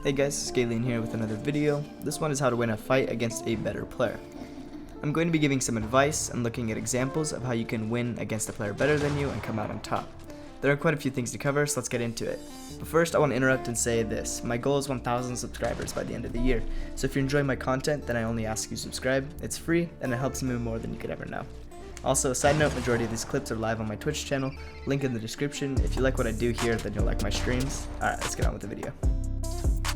Hey guys, Scalene here with another video. This one is how to win a fight against a better player. I'm going to be giving some advice and looking at examples of how you can win against a player better than you and come out on top. There are quite a few things to cover, so let's get into it. But first, I want to interrupt and say this. My goal is 1,000 subscribers by the end of the year, so if you're enjoying my content, then I only ask you to subscribe. It's free, and it helps me more than you could ever know. Also, side note, majority of these clips are live on my Twitch channel, link in the description. If you like what I do here, then you'll like my streams. Alright, let's get on with the video.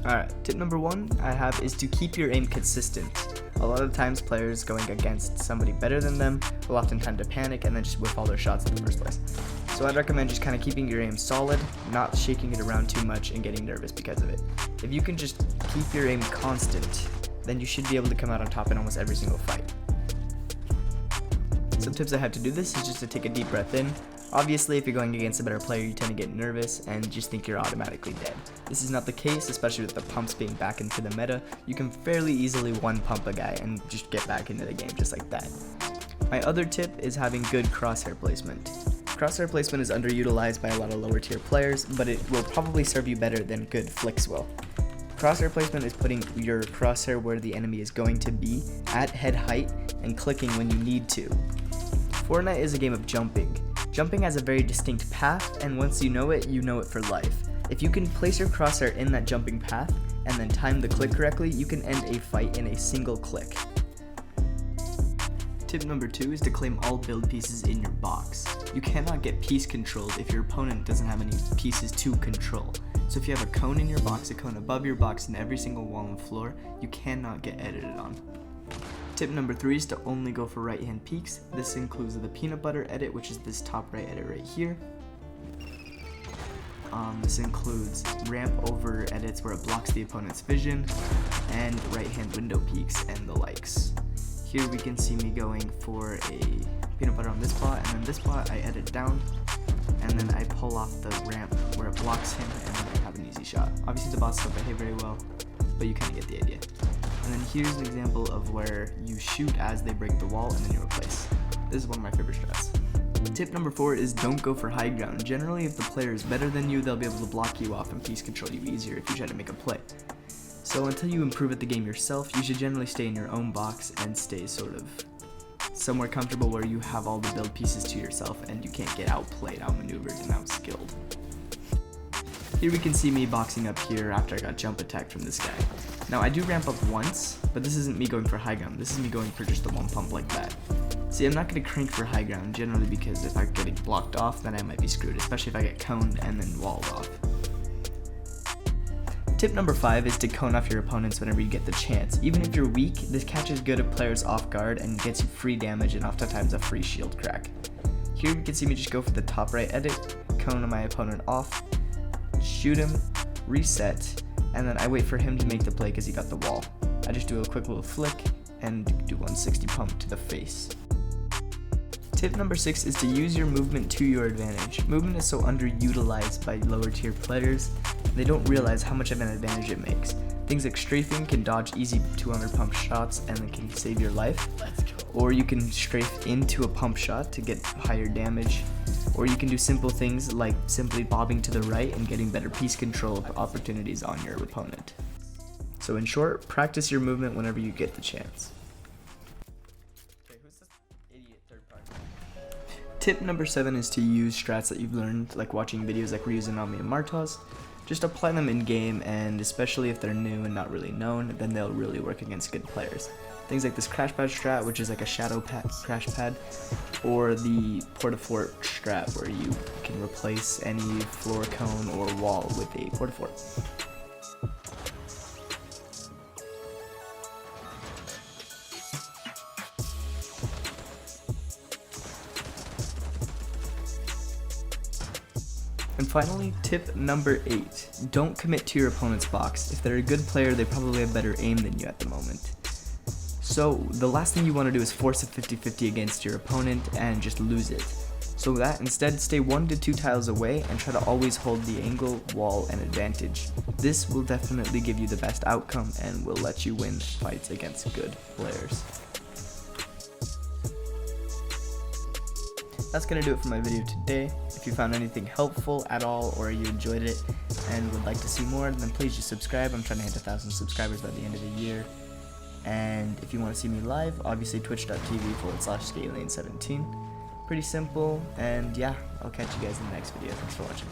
Alright, tip number one I have is to keep your aim consistent. A lot of times players going against somebody better than them will often tend to panic and then just whiff all their shots in the first place. So I'd recommend just kind of keeping your aim solid, not shaking it around too much and getting nervous because of it. If you can just keep your aim constant, then you should be able to come out on top in almost every single fight. Some tips I have to do this is just to take a deep breath in. Obviously, if you're going against a better player, you tend to get nervous and just think you're automatically dead. This is not the case, especially with the pumps being back into the meta. You can fairly easily one pump a guy and just get back into the game just like that. My other tip is having good crosshair placement. Crosshair placement is underutilized by a lot of lower tier players, but it will probably serve you better than good flicks will. Crosshair placement is putting your crosshair where the enemy is going to be at head height and clicking when you need to. Fortnite is a game of jumping. Jumping has a very distinct path, and once you know it for life. If you can place your crosshair in that jumping path and then time the click correctly, you can end a fight in a single click. Tip number 2 is to claim all build pieces in your box. You cannot get piece controlled if your opponent doesn't have any pieces to control. So if you have a cone in your box, a cone above your box, and every single wall and floor, you cannot get edited on. Tip number 3 is to only go for right hand peeks. This includes the peanut butter edit, which is this top right edit right here. This includes ramp over edits where it blocks the opponent's vision, and right hand window peeks and the likes. Here we can see me going for a peanut butter on this spot, and then this spot I edit down, and then I pull off the ramp where it blocks him, and then I have an easy shot. Obviously the bots don't behave very well, but you kind of get the idea. And then here's an example of where you shoot as they break the wall and then you replace. This is one of my favorite strats. Tip number 4 is don't go for high ground. Generally, if the player is better than you, they'll be able to block you off and piece control you easier if you try to make a play. So until you improve at the game yourself, you should generally stay in your own box and stay sort of somewhere comfortable where you have all the build pieces to yourself and you can't get outplayed, outmaneuvered, and outskilled. Here we can see me boxing up here after I got jump attacked from this guy. Now I do ramp up once, but this isn't me going for high ground, this is me going for just the one pump like that. See, I'm not going to crank for high ground generally because if I get it blocked off, then I might be screwed, especially if I get coned and then walled off. Tip number 5 is to cone off your opponents whenever you get the chance. Even if you're weak, this catches good players off guard and gets you free damage and oftentimes a free shield crack. Here we can see me just go for the top right edit, cone my opponent off, shoot him, reset, and then I wait for him to make the play because he got the wall. I just do a quick little flick and do 160 pump to the face. Tip number 6 is to use your movement to your advantage. Movement is so underutilized by lower tier players, they don't realize how much of an advantage it makes. Things like strafing can dodge easy 200 pump shots and it can save your life. Or you can strafe into a pump shot to get higher damage. Or you can do simple things like simply bobbing to the right and getting better piece control opportunities on your opponent. So in short, practice your movement whenever you get the chance. Okay, who's this idiot third party? Tip number 7 is to use strats that you've learned, like watching videos like Ryuzanami and Martos. Just apply them in game, and especially if they're new and not really known, then they'll really work against good players. Things like this crash pad strat, which is like a shadow crash pad, or the porta-fort strat, where you can replace any floor cone or wall with a porta-fort. And finally, tip number 8, don't commit to your opponent's box. If they're a good player, they probably have better aim than you at the moment. So the last thing you want to do is force a 50-50 against your opponent and just lose it. So that instead, stay 1 to 2 tiles away and try to always hold the angle, wall, and advantage. This will definitely give you the best outcome and will let you win fights against good players. That's gonna do it for my video today. If If you found anything helpful at all or you enjoyed it and would like to see more, then please just subscribe. I'm trying to hit 1,000 subscribers by the end of the year. And if you want to see me live, obviously twitch.tv/Scalene17. Pretty simple, and yeah, I'll catch you guys in the next video. Thanks for watching.